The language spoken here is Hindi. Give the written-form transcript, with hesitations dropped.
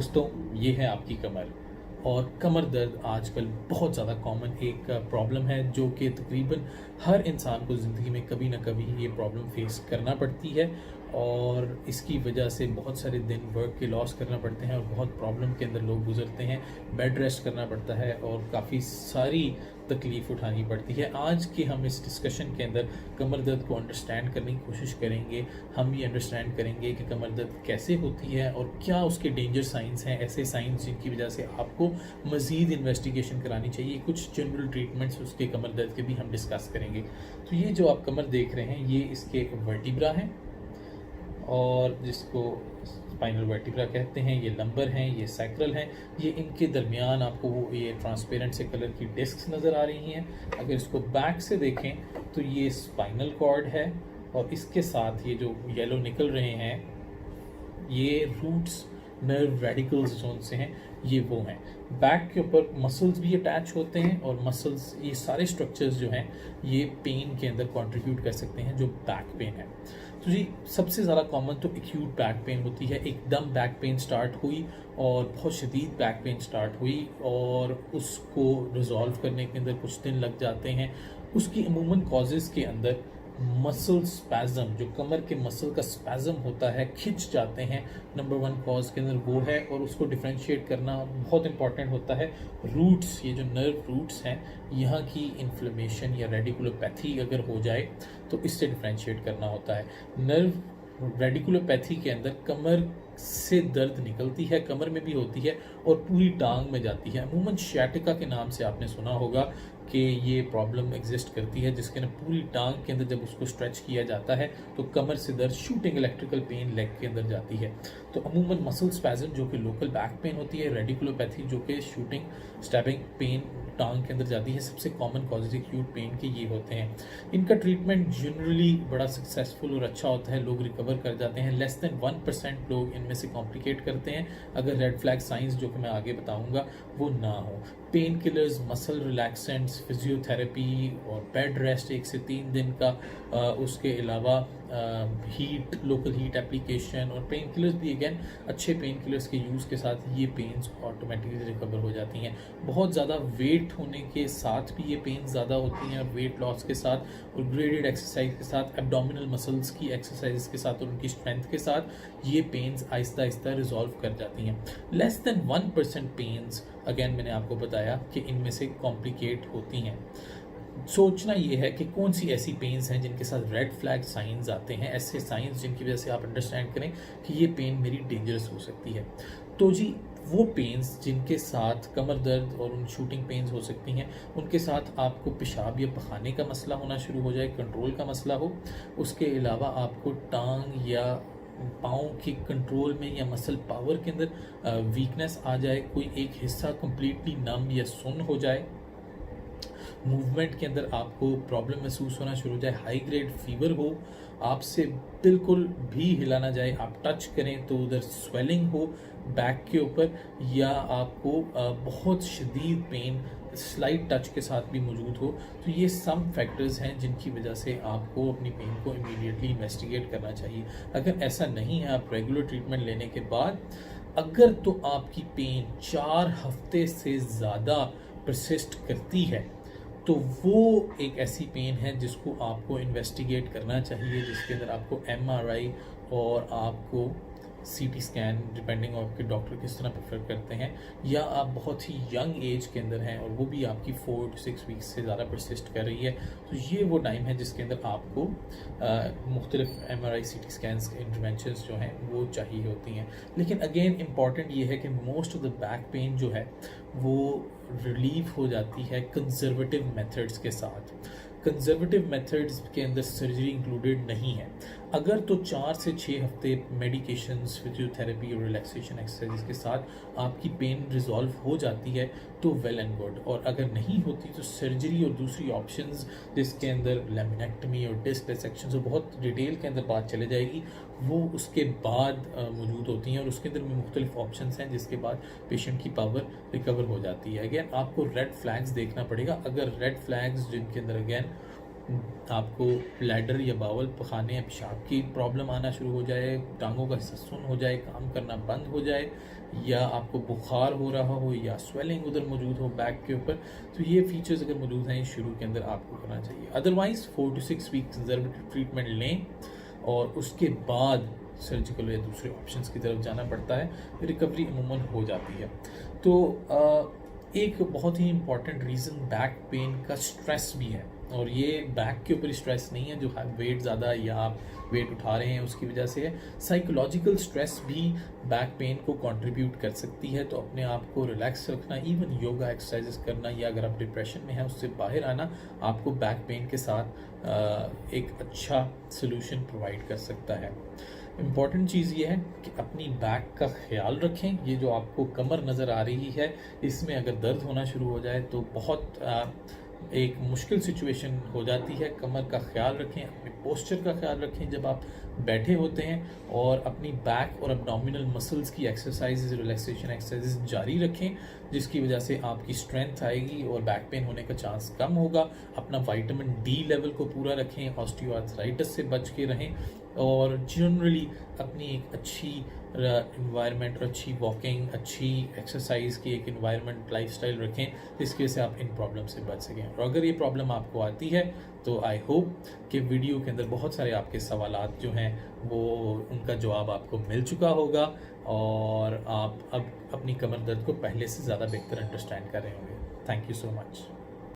दोस्तों, ये है आपकी कमर। और कमर दर्द आजकल बहुत ज़्यादा कॉमन एक प्रॉब्लम है जो कि तकरीबन हर इंसान को ज़िंदगी में कभी ना कभी ये प्रॉब्लम फेस करना पड़ती है। और इसकी वजह से बहुत सारे दिन वर्क के लॉस करना पड़ते हैं और बहुत प्रॉब्लम के अंदर लोग गुजरते हैं। बेड रेस्ट करना पड़ता है और काफ़ी सारी तकलीफ़ उठानी पड़ती है। आज के हम इस डिस्कशन के अंदर कमर दर्द को अंडरस्टैंड करने की कोशिश करेंगे। हम ये अंडरस्टैंड करेंगे कि कमर दर्द कैसे होती है और क्या उसके डेंजर साइंस हैं, ऐसे साइंस जिनकी वजह से आपको मज़ीद इन्वेस्टिगेशन करानी चाहिए। कुछ जनरल ट्रीटमेंट्स उसके कमर दर्द के भी हम डिस्कस करेंगे। तो ये जो आप कमर देख रहे हैं ये इसके वर्टिब्रा हैं और जिसको स्पाइनल वर्टिब्रा कहते हैं। ये लंबर हैं, ये सैक्रल हैं। ये इनके दरमियान आपको वो ये ट्रांसपेरेंट से कलर की डिस्क्स नज़र आ रही हैं। अगर इसको बैक से देखें तो ये स्पाइनल कॉर्ड है और इसके साथ ये जो येलो निकल रहे हैं ये रूट्स नर्व रेडिकल्स जोन से हैं, ये वो हैं। बैक के ऊपर मसल्स भी अटैच होते हैं और मसल्स ये सारे स्ट्रक्चर्स जो हैं ये पेन के अंदर कंट्रीब्यूट कर सकते हैं जो बैक पेन है। तो जी सबसे ज़्यादा कॉमन तो एक्यूट बैक पेन होती है। एकदम बैक पेन स्टार्ट हुई और बहुत शदीद बैक पेन स्टार्ट हुई और उसको रिजॉल्व करने के अंदर कुछ दिन लग जाते हैं। उसकी अमूमन कॉजेज़ के अंदर मसल स्पैज़म, जो कमर के मसल का स्पैज़म होता है, खिंच जाते हैं, नंबर वन कॉज के अंदर वो है। और उसको डिफ्रेंशिएट करना बहुत इंपॉर्टेंट होता है। रूट्स, ये जो नर्व रूट्स हैं, यहाँ की इन्फ्लेमेशन या रेडिकुलोपैथी अगर हो जाए तो इससे डिफ्रेंशिएट करना होता है। नर्व रेडिकुलोपैथी के अंदर कमर से दर्द निकलती है, कमर में भी होती है और पूरी टांग में जाती है। अमूमन शैटिका के नाम से आपने सुना होगा कि ये प्रॉब्लम एग्जिस्ट करती है, जिसके अंदर पूरी टांग के अंदर जब उसको स्ट्रेच किया जाता है तो कमर से दर्द, शूटिंग इलेक्ट्रिकल पेन लेग के अंदर जाती है। तो अमूमन मसल स्पैज़म जो कि लोकल बैक पेन होती है, रेडिकुलोपैथी जो कि शूटिंग स्टैबिंग पेन टांग के अंदर जाती है। सबसे कॉमन कॉजेज एक्यूट पेन के ये होते हैं। इनका ट्रीटमेंट जनरली बड़ा सक्सेसफुल और अच्छा होता है, लोग रिकवर कर जाते हैं। लेस देन 1% लोग इनमें से कॉम्प्लिकेट करते हैं अगर रेड फ्लैग साइंस जो कि मैं आगे बताऊंगा वो ना हो। Pain killers, muscle relaxants, physiotherapy और बेड रेस्ट 1 से 3 दिन का, उसके अलावा हीट, लोकल हीट एप्लीकेशन और पेन किलर्स भी अगेन अच्छे पेन किलर्स के यूज़ के साथ ये पेन्स ऑटोमेटिकली रिकवर हो जाती हैं। बहुत ज़्यादा वेट होने के साथ भी ये पेन ज़्यादा होती हैं, वेट लॉस के साथ और ग्रेडेड एक्सरसाइज के साथ, एब्डोमिनल मसल्स की एक्सरसाइज के साथ और उनकी स्ट्रेंथ के साथ ये पेन्स आहिस्ता आहिस्ता रिजॉल्व कर जाती हैं। लेस देन 1% पेन्स अगेन मैंने आपको बताया कि इनमें से कॉम्प्लिकेट होती हैं। सोचना ये है कि कौन सी ऐसी पेन्स हैं जिनके साथ रेड फ्लैग साइंस आते हैं, ऐसे साइंस जिनकी वजह से आप अंडरस्टैंड करें कि ये पेन मेरी डेंजरस हो सकती है। तो जी वो पेन्स जिनके साथ कमर दर्द और उन शूटिंग पेन्स हो सकती हैं, उनके साथ आपको पेशाब या पखाने का मसला होना शुरू हो जाए, कंट्रोल का मसला हो। उसके अलावा आपको टांग या पाँव के कंट्रोल में या मसल पावर के अंदर वीकनेस आ जाए, कोई एक हिस्सा कम्प्लीटली नम या सुन्न हो जाए, मूवमेंट के अंदर आपको प्रॉब्लम महसूस होना शुरू हो जाए, हाई ग्रेड फीवर हो, आपसे बिल्कुल भी हिला ना जाए, आप टच करें तो उधर स्वेलिंग हो बैक के ऊपर, या आपको बहुत शदीद पेन स्लाइट टच के साथ भी मौजूद हो। तो ये सम फैक्टर्स हैं जिनकी वजह से आपको अपनी पेन को इमीडिएटली इन्वेस्टिगेट करना चाहिए। अगर ऐसा नहीं है, आप रेगुलर ट्रीटमेंट लेने के बाद अगर तो आपकी पेन 4 हफ्ते से ज़्यादा परसिस्ट करती है तो वो एक ऐसी पेन है जिसको आपको इन्वेस्टिगेट करना चाहिए, जिसके अंदर आपको MRI और आपको CT स्कैन, डिपेंडिंग आपके डॉक्टर किस तरह प्रेफर करते हैं, या आप बहुत ही यंग एज के अंदर हैं और वो भी आपकी 4 to 6 वीक्स से ज़्यादा परसिस्ट कर रही है, तो ये वो टाइम है जिसके अंदर आपको मुख्तलिफ MRI CT स्कैन्स इंटरवेंशंस जो हैं वो चाहिए होती हैं। लेकिन अगेन इम्पॉर्टेंट ये है कि most of the back pain जो है वो रिलीव हो जाती है कंजर्वेटिव मेथड्स के साथ। कंजर्वेटिव मेथड्स के अंदर सर्जरी इंक्लूडेड नहीं है। अगर तो 4 से 6 हफ्ते मेडिकेशंस, फिजियोथेरेपी और रिलैक्सेशन एक्सरसाइज के साथ आपकी पेन रिजॉल्व हो जाती है तो वेल एंड गुड, और अगर नहीं होती तो सर्जरी और दूसरी ऑप्शंस जिसके अंदर लेमिनेक्टमी और डिस्क डिसेक्शन, जो बहुत डिटेल के अंदर बात चले जाएगी, वो उसके बाद मौजूद होती हैं और उसके अंदर में मुख्तलिफ ऑप्शंस हैं जिसके बाद पेशेंट की पावर रिकवर हो जाती है। अगेन आपको रेड फ्लैग्स देखना पड़ेगा। अगर रेड फ्लैग्स जिनके अंदर अगेन आपको ब्लैडर या बावल पखाने या पेशाब की प्रॉब्लम आना शुरू हो जाए, टांगों का हिस्सा सुन्न हो जाए, काम करना बंद हो जाए, या आपको बुखार हो रहा हो या स्वेलिंग उधर मौजूद हो बैक के ऊपर, तो ये फीचर्स अगर मौजूद हैं शुरू के अंदर आपको करना चाहिए। Otherwise 4 to 6 week conservative treatment लें और उसके बाद सर्जिकल या दूसरे ऑप्शंस की तरफ जाना पड़ता है, रिकवरी अमूमन हो जाती है। तो एक बहुत ही इम्पॉर्टेंट रीज़न बैक पेन का स्ट्रेस भी है, और ये बैक के ऊपर स्ट्रेस नहीं है जो वेट ज़्यादा या आप वेट उठा रहे हैं उसकी वजह से है। साइकोलॉजिकल स्ट्रेस भी बैक पेन को कंट्रीब्यूट कर सकती है, तो अपने आप को रिलैक्स रखना, इवन योगा एक्सरसाइजेस करना, या अगर आप डिप्रेशन में हैं उससे बाहर आना आपको बैक पेन के साथ एक अच्छा सोल्यूशन प्रोवाइड कर सकता है। इम्पॉर्टेंट चीज़ ये है कि अपनी बैक का ख्याल रखें। ये जो आपको कमर नज़र आ रही है, इसमें अगर दर्द होना शुरू हो जाए तो बहुत एक मुश्किल सिचुएशन हो जाती है। कमर का ख्याल रखें, अपने पोस्चर का ख्याल रखें जब आप बैठे होते हैं, और अपनी बैक और एब्डोमिनल मसल्स की एक्सरसाइजेज, रिलैक्सेशन एक्सरसाइजेज जारी रखें, जिसकी वजह से आपकी स्ट्रेंथ आएगी और बैक पेन होने का चांस कम होगा। अपना विटामिन डी लेवल को पूरा रखें, ऑस्टियोआर्थराइटिस से बच के रहें, और जनरली अपनी एक अच्छी इन्वायरमेंट और अच्छी वॉकिंग, अच्छी एक्सरसाइज की एक इन्वायरमेंट लाइफस्टाइल रखें, जिसकी वजह से आप इन प्रॉब्लम से बच सकें। और अगर ये प्रॉब्लम आपको आती है तो आई होप कि वीडियो के अंदर बहुत सारे आपके सवालात जो हैं वो उनका जवाब आपको मिल चुका होगा, और आप अब अपनी कमर दर्द को पहले से ज़्यादा बेहतर अंडरस्टैंड कर रहे होंगे। Thank you so much.